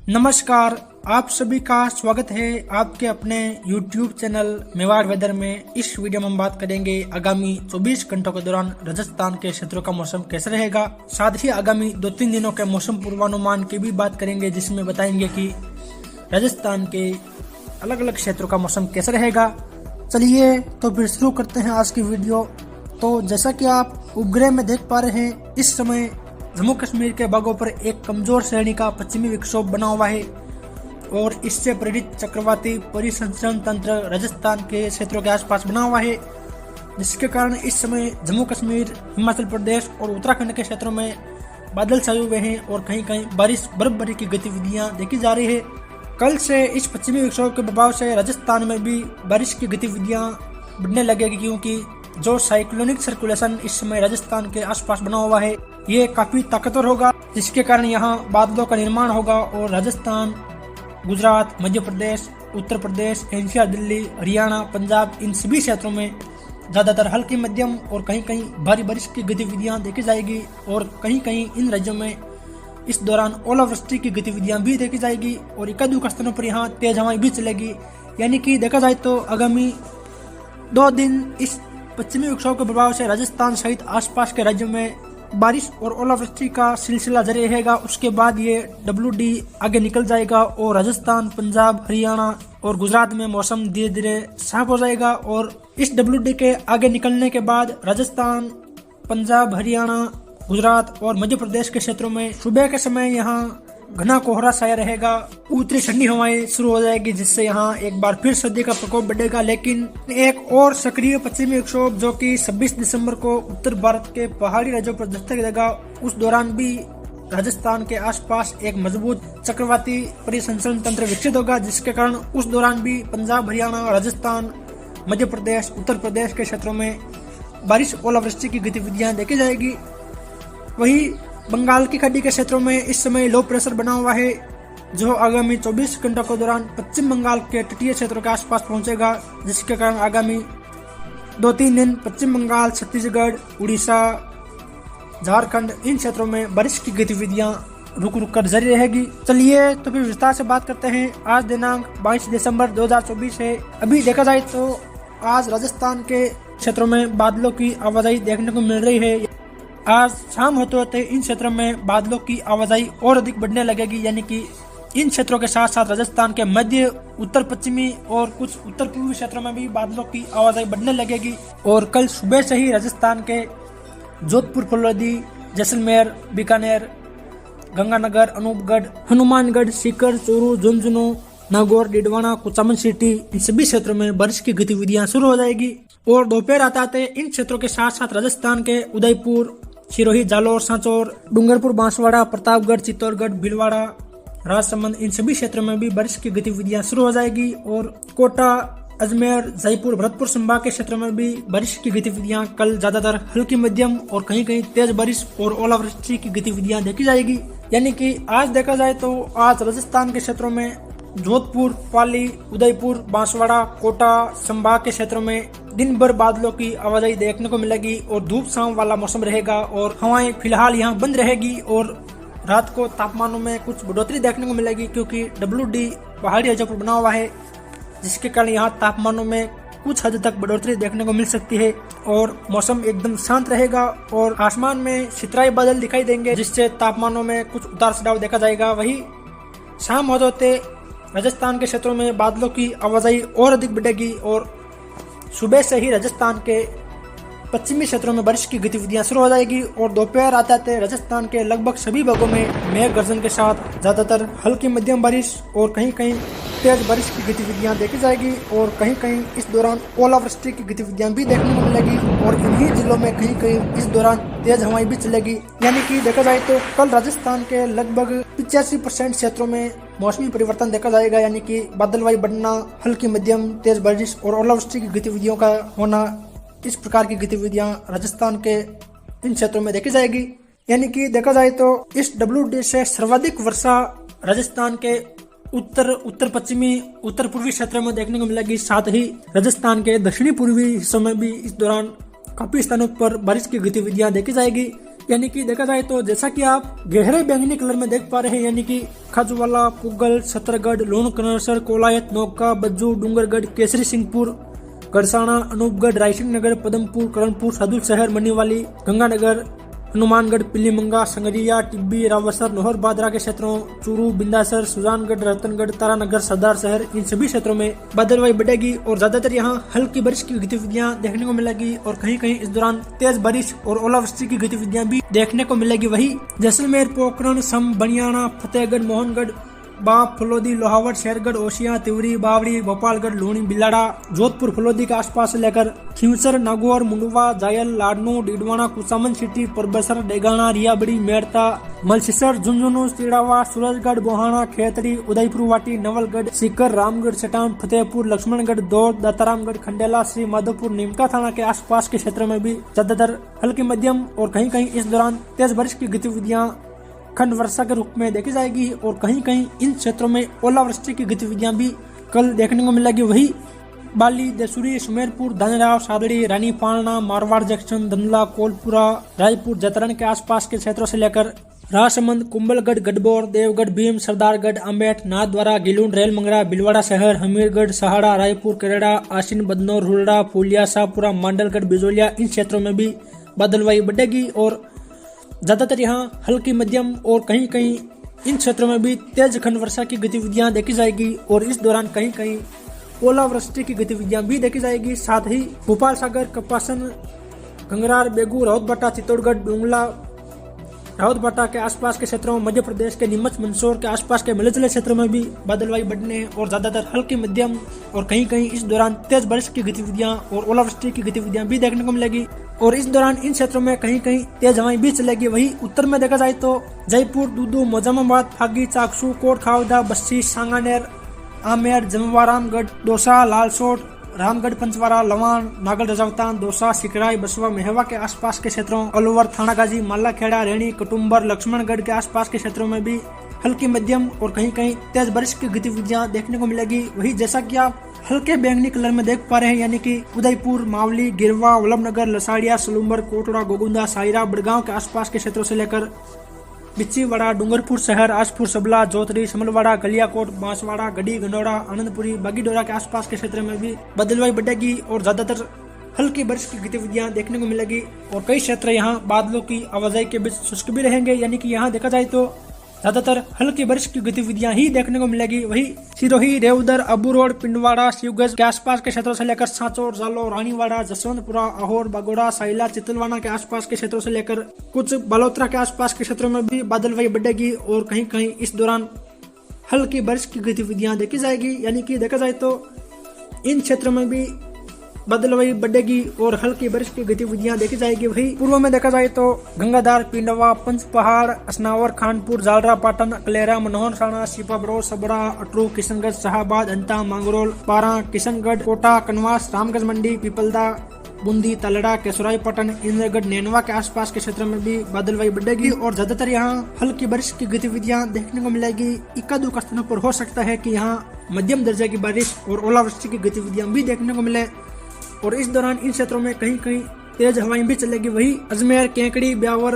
नमस्कार, आप सभी का स्वागत है आपके अपने YouTube चैनल मेवाड़ वेदर में। इस वीडियो में हम बात करेंगे आगामी 24 घंटों के दौरान राजस्थान के क्षेत्रों का मौसम कैसा रहेगा। साथ ही आगामी 2-3 दिनों के मौसम पूर्वानुमान की भी बात करेंगे, जिसमें बताएंगे कि राजस्थान के अलग अलग क्षेत्रों का मौसम कैसा रहेगा। चलिए तो फिर शुरू करते हैं आज की वीडियो। तो जैसा कि आप उपग्रह में देख पा रहे हैं, इस समय जम्मू कश्मीर के भागों पर एक कमजोर श्रेणी का पश्चिमी विक्षोभ बना हुआ है और इससे प्रेरित चक्रवाती परिसंचरण तंत्र राजस्थान के क्षेत्रों के आसपास बना हुआ है, जिसके कारण इस समय जम्मू कश्मीर, हिमाचल प्रदेश और उत्तराखंड के क्षेत्रों में बादल छाए हुए हैं और कहीं कहीं बारिश बर्फबारी की गतिविधियां देखी जा रही है। कल से इस पश्चिमी विक्षोभ के प्रभाव से राजस्थान में भी बारिश की गतिविधियां बढ़ने लगेगी, क्योंकि जो साइक्लोनिक सर्कुलेशन इस समय राजस्थान के आसपास बना हुआ है ये काफी ताकतवर होगा, जिसके कारण यहाँ बादलों का निर्माण होगा और राजस्थान, गुजरात, मध्य प्रदेश, उत्तर प्रदेश, एनसीआर, दिल्ली, हरियाणा, पंजाब, इन सभी क्षेत्रों में ज्यादातर हल्की मध्यम और कहीं कहीं भारी बारिश की गतिविधियां देखी जाएगी और कहीं कहीं इन राज्यों में इस दौरान ओलावृष्टि की गतिविधियां भी देखी जाएगी और एकाध स्थानों पर यहाँ तेज हवाएं भी चलेगी। यानी कि देखा जाए तो आगामी 2 दिन इस पश्चिमी विक्षोभ के प्रभाव से राजस्थान सहित आसपास के राज्यों में बारिश और ओलावृष्टि का सिलसिला जारी रहेगा। उसके बाद ये WD आगे निकल जाएगा और राजस्थान, पंजाब, हरियाणा और गुजरात में मौसम धीरे धीरे साफ हो जाएगा। और इस WD के आगे निकलने के बाद राजस्थान, पंजाब, हरियाणा, गुजरात और मध्य प्रदेश के क्षेत्रों में सुबह के समय यहाँ घना कोहरा छाया रहेगा, उत्तरी ठंडी हवाएं शुरू हो जाएगी, जिससे यहाँ एक बार फिर सर्दी का प्रकोप बढ़ेगा। लेकिन एक और सक्रिय पश्चिमी विक्षोभ जो कि 26 दिसंबर को उत्तर भारत के पहाड़ी राज्यों पर दस्तक देगा, उस दौरान भी राजस्थान के आसपास एक मजबूत चक्रवाती परिसंचरण तंत्र विकसित होगा, जिसके कारण उस दौरान भी पंजाब, हरियाणा, राजस्थान, मध्य प्रदेश, उत्तर प्रदेश के क्षेत्रों में बारिश ओलावृष्टि की गतिविधियां देखी जाएगी। वही बंगाल की खाड़ी के क्षेत्रों में इस समय लो प्रेशर बना हुआ है, जो आगामी 24 घंटों के दौरान पश्चिम बंगाल के तटीय क्षेत्रों के आसपास पहुंचेगा, जिसके कारण आगामी 2-3 दिन पश्चिम बंगाल, छत्तीसगढ़, उड़ीसा, झारखंड, इन क्षेत्रों में बारिश की गतिविधियां रुक रुक कर जारी रहेगी। चलिए तो फिर विस्तार से बात करते हैं। आज दिनांक 22 दिसंबर 2024 है। अभी देखा जाए तो आज राजस्थान के क्षेत्रों में बादलों की आवाजाही देखने को मिल रही है। आज शाम होते होते इन क्षेत्रों में बादलों की आवाजाही और अधिक बढ़ने लगेगी, यानी कि इन क्षेत्रों के साथ साथ राजस्थान के मध्य, उत्तर पश्चिमी और कुछ उत्तर पूर्वी क्षेत्रों में भी बादलों की आवाजाही बढ़ने लगेगी। और कल सुबह से ही राजस्थान के जोधपुर, फलोदी, जैसलमेर, बीकानेर, गंगानगर, अनूपगढ़, हनुमानगढ़, सीकर, चूरू, झुंझुनू, नागौर, डिडवाना, कुचामन सिटी, इन सभी क्षेत्रों में बारिश की गतिविधियां शुरू हो जाएगी। और दोपहर आते आते इन क्षेत्रों के साथ साथ राजस्थान के उदयपुर, सिरोही, जालोर, सांचौर, डूंगरपुर, बांसवाड़ा, प्रतापगढ़, चित्तौड़गढ़, भीलवाड़ा, राजसमंद, इन सभी क्षेत्रों में भी बारिश की गतिविधियां शुरू हो जाएगी। और कोटा, अजमेर, जयपुर, भरतपुर संभाग के क्षेत्रों में भी बारिश की गतिविधियां कल ज्यादातर हल्की मध्यम और कहीं कहीं तेज बारिश और ओलावृष्टि की गतिविधियां देखी जाएगी। यानी कि आज देखा जाए तो आज राजस्थान के क्षेत्रों में जोधपुर, पाली, उदयपुर, बांसवाड़ा, कोटा संभाग के क्षेत्रों में दिन भर बादलों की आवाजाही देखने को मिलेगी और धूप छांव वाला मौसम रहेगा और हवाएं फिलहाल यहाँ बंद रहेगी। और रात को तापमानों में कुछ बढ़ोतरी देखने को मिलेगी, क्योंकि WD पहाड़ी राज्यों पर बना हुआ है, जिसके कारण यहाँ तापमानों में कुछ हद तक बढ़ोतरी देखने को मिल सकती है और मौसम एकदम शांत रहेगा और आसमान में सितराई बादल दिखाई देंगे, जिससे तापमानों में कुछ उतार चढ़ाव देखा जाएगा। वही शाम होते होते राजस्थान के क्षेत्रों में बादलों की आवाजाही और अधिक बढ़ेगी और सुबह से ही राजस्थान के पश्चिमी क्षेत्रों में बारिश की गतिविधियां शुरू हो जाएगी। और दोपहर आते आते राजस्थान के लगभग सभी भागों में मेघ गर्जन के साथ ज्यादातर हल्की मध्यम बारिश और कहीं कहीं तेज बारिश की गतिविधियां देखी जाएगी और कहीं कहीं इस दौरान ओलावृष्टि की गतिविधियां भी देखने को मिलेगी और इन्हीं जिलों में कहीं कहीं इस दौरान तेज हवाएं भी चलेगी। यानी कि देखा जाए तो कल राजस्थान के लगभग 85% क्षेत्रों में मौसमी परिवर्तन देखा जाएगा, यानी कि बादलवाई बढ़ना, हल्की मध्यम तेज बारिश और ओलावृष्टि की गतिविधियों का होना, इस प्रकार की गतिविधियां राजस्थान के इन क्षेत्रों में देखी जाएगी। यानी कि देखा जाए तो इस WD से सर्वाधिक वर्षा राजस्थान के उत्तर पश्चिमी, उत्तर पूर्वी क्षेत्रों में देखने को मिलेगी। साथ ही राजस्थान के दक्षिणी पूर्वी हिस्सों में भी इस दौरान काफी स्थानों पर बारिश की गतिविधियां देखी जाएगी। यानी कि देखा जाए तो जैसा कि आप गहरे बैंगनी कलर में देख पा रहे हैं, यानी कि खजवाला, पुगल, छतरगढ़, लूणकरणसर, कोलायत, नौका, बज्जू, डूंगरगढ़, केसरी सिंहपुर, गड़साना, अनूपगढ़, रायसिंह नगर, पदमपुर, करणपुर, साधु शहर, मनीवाली, गंगानगर, हनुमानगढ़, पिलीमंगा, संगरिया, टिब्बी, रावसर, नोहर बादरा के क्षेत्रों, चूरू, बिंदासर, सुजानगढ़, रतनगढ़, तारानगर, सरदार शहर, इन सभी क्षेत्रों में बादलवाई बढ़ेगी और ज्यादातर यहाँ हल्की बारिश की गतिविधियां देखने को मिलेगी और कहीं कहीं इस दौरान तेज बारिश और ओलावृष्टि की गतिविधियां भी देखने को मिलेगी। वही जैसलमेर, पोखरण, सम, बनियाना, फतेहगढ़, मोहनगढ़, बाप, फलोदी, लोहावट, शेरगढ़, ओशिया, तिवरी, बावड़ी, गोपालगढ़, लूणी, बिलाड़ा, जोधपुर, फलोदी के आसपास से लेकर खींवसर, नागौर, मुंडवा, जायल, लाडनू, डीडवाना, कुसामन सिटी, परबसर, डेगाना, रियाबड़ी, मेड़ता, मलसीसर, झुंझुनू, सिड़ावा, सूरजगढ़, बोहाना, खेतड़ी, उदयपुर वाटी, नवलगढ़, सीकर, रामगढ़, चटान, फतेहपुर, लक्ष्मणगढ़, दौड़, दातारामगढ़, खंडेला, श्री माधोपुर, नीमका थाना के आसपास के क्षेत्र में भी ज्यादातर हल्की मध्यम और कहीं कहीं इस दौरान तेज बारिश की गतिविधियां खंड वर्षा के रूप में देखी जाएगी और कहीं कहीं इन क्षेत्रों में ओलावृष्टि की गतिविधियां भी कल देखने को मिलेगी। वही बाली, देसुरी, सुमेरपुर, धनराव, सादड़ी, रानी पालना, मारवाड़ जंक्शन, धंधला, कोलपुरा, रायपुर, जतरण के आसपास के क्षेत्रों से लेकर राजसमंद, कुंभलगढ़, गढ़बोर, देवगढ़, भीम, सरदारगढ़, अम्बेट, नाथद्वारा, गिलून, रेलमंगरा, बिलवाड़ा शहर, हमीरगढ़, सहाड़ा, रायपुर, करेड़ा, आसीन, बदनौर, हुरड़ा, फूलिया, शाहपुरा, मांडलगढ़, बिजोलिया, इन क्षेत्रों में भी बादलवाई बढ़ेगी और ज्यादातर यहाँ हल्की मध्यम और कहीं कहीं इन क्षेत्रों में भी तेज खंड वर्षा की गतिविधियां देखी जाएगी और इस दौरान कहीं कहीं ओलावृष्टि की गतिविधियां भी देखी जाएगी। साथ ही भोपाल सागर, कपासन, गंगरार, बेगू, राउतबाटा, चित्तौड़गढ़, डूंगला, राउतबाटा के आसपास के क्षेत्रों, मध्य प्रदेश के नीमच, मंदसौर के आसपास के मिले जुले क्षेत्रों में भी बादलवाई बढ़ने और ज्यादातर हल्की मध्यम और कहीं कहीं इस दौरान तेज बारिश की गतिविधियां और ओलावृष्टि की गतिविधियां भी देखने को मिलेगी और इस दौरान इन क्षेत्रों में कहीं कहीं तेज हवाएं भी चलेगी। वही उत्तर में देखा जाए तो जयपुर, दूदू, मोजामाबाद, फागी, चाकसू, कोट खावदा, बस्सी, सांगानेर, आमेर, जमवारामगढ़, दौसा, लालसोट, रामगढ़, पंचवारा, लवान, नागल, रजावतान, दौसा, सिकराई, बसवा, मेहवा के आसपास के क्षेत्रों, अलवर, थानागाजी, मालाखेड़ा, रेणी, कटुम्बर, लक्ष्मणगढ़ के आसपास के क्षेत्रों में भी हल्की मध्यम और कहीं कहीं तेज बारिश की गतिविधियां देखने को मिलेगी। वही जैसा कि आप हल्के बैंगनी कलर में देख पा रहे हैं, यानी कि उदयपुर, मावली, गिरवा, वल्लभनगर, लसाड़िया, सलूम्बर, कोटड़ा, गोगुंदा, सायरा, बड़गांव के आसपास के क्षेत्रों से लेकर बिच्चीवाड़ा, डूंगरपुर शहर, आजपुर, सबला, जोतरी, समलवाड़ा, गलियाकोट, बांसवाड़ा, गढ़ी, गंडौड़ा, आनंदपुरी, बागीडोरा के आसपास के क्षेत्र में भी बादलवाई बढ़ेगी और ज्यादातर हल्की बारिश की गतिविधियां देखने को मिलेगी और कई क्षेत्र यहाँ बादलों की आवाजाही के बीच शुष्क भी रहेंगे, यानी कि यहाँ देखा जाए तो ज्यादातर हल्की बारिश की गतिविधियां ही देखने को मिलेगी। वही सिरोही, रेवदर, अबू रोड, पिंडवाड़ा, शिवगंज के आसपास के क्षेत्रों से लेकर सांचौर, जालो, रानीवाड़ा, जसवंतपुरा, अहोर, बागोड़ा, साइला, चितलवाना के आसपास के क्षेत्रों से लेकर कुछ बालोतरा के आसपास के क्षेत्रों में भी बादलवाई बढ़ेगी और कहीं कहीं इस दौरान हल्की बारिश की गतिविधियां देखी जाएगी, यानी कि देखा जाए तो इन क्षेत्रों में भी बादलवाई बढ़ेगी और हल्की बारिश की गतिविधियां देखी जाएगी। वही पूर्व में देखा जाए तो गंगाधार, पिंडवा, पंच पहाड़, असनावर, खानपुर, जालरा, पाटन, अकलेरा, मनोहर, साना, सीपाबरो, सबड़ा, अटरू, किशनगंज, शाहबाद, अंता, मांगरोल, पारा, किशनगढ़, कोटा, कनवास, रामगंज मंडी, पिपलदा, बूंदी, तलड़ा, केसराई, पटन, इंद्रगढ़, नैनवा के आसपास के क्षेत्र में भी बादलवाई बढ़ेगी और ज्यादातर यहाँ हल्की बारिश की गतिविधियां देखने को मिलेगी। इक्का दुक्का स्थानों पर हो सकता है कि यहाँ मध्यम दर्जे की बारिश और ओलावृष्टि की गतिविधियां भी देखने को मिले और इस दौरान इन क्षेत्रों में कहीं कहीं तेज हवाएं भी चलेगी। वही अजमेर, केकड़ी, ब्यावर,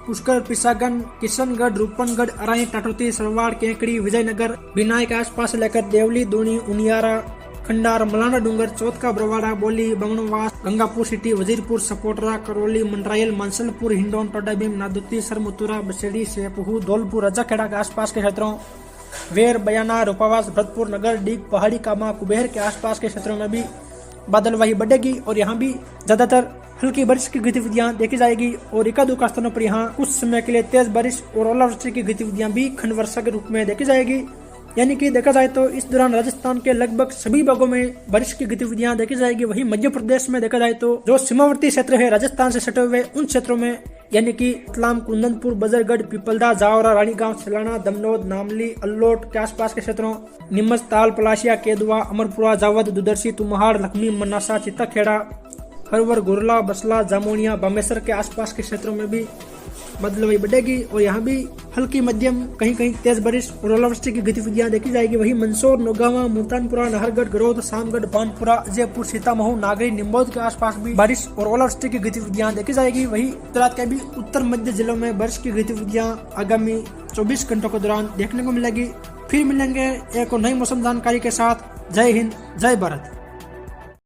पुष्कर, पिसागन, किशनगढ़, रूपनगढ़, अराई, टाटोती, सरवाड़, केकड़ी, विजयनगर, बिनाई के आसपास से लेकर देवली, दूनी, उनियारा, खंडार, मलाना डूंगर, चौथका, बरवाड़ा, बोली, बंगनवास, गंगापुर सिटी, वजीरपुर, सपोटरा, करौली, मंडरायल, मानसलपुर, हिंडौन, टोडाभीम, नादुती, सरमुतुरा, बसेड़ी, सेपुहू, धौलपुर, रजाखेड़ा के आसपास के क्षेत्रों, वेर, बयाना, रूपावास, भरतपुर, नगर, डीग, पहाड़ी कामा, कुबेर के आसपास के क्षेत्रों में भी बादलवाही बढ़ेगी और यहाँ भी ज्यादातर हल्की बारिश की गतिविधियां देखी जाएगी और एका दुका स्थानों पर यहाँ कुछ समय के लिए तेज बारिश और ओलावृष्टि की गतिविधियां भी खंड वर्षा के रूप में देखी जाएगी। यानी कि देखा जाए तो इस दौरान राजस्थान के लगभग सभी भागों में बारिश की गतिविधियां देखी जाएगी। वही मध्य प्रदेश में देखा जाए तो जो सीमावर्ती क्षेत्र है राजस्थान से सटे हुए उन क्षेत्रों में यानी कि रतलाम, कुंदनपुर, बजरगढ़, पिपलदा, जावरा, रानीगांव, सलाना, दमनोद, नामली, अल्लोट के आसपास के क्षेत्रों, नीमच, ताल, पलाशिया, केदुआ, अमरपुरा, जावद, दुदर्शी, तुमहाड़, लखमी, मनासा, चित्ताखेड़ा, हरवर, गुरला, बसला, जामोनिया, बामेसर के आसपास के क्षेत्रों में भी बदलवाई बढ़ेगी और यहाँ भी हल्की मध्यम कहीं कहीं तेज बारिश और ओलावृष्टि की गतिविधियां देखी जाएगी। वहीं मंदसौर, नौगांवा, मुल्तानपुरा, नाहरगढ़, गरौद, शामगढ़, बानपुरा, जयपुर, सीतामऊ, नागरी, निम्बोद के आसपास भी बारिश और ओलावृष्टि की गतिविधियां देखी जाएगी। वहीं गुजरात के भी उत्तर मध्य जिलों में बारिश की गतिविधियां आगामी 24 घंटों के दौरान देखने को मिलेगी। फिर मिलेंगे एक और नई मौसम जानकारी के साथ। जय हिंद, जय भारत।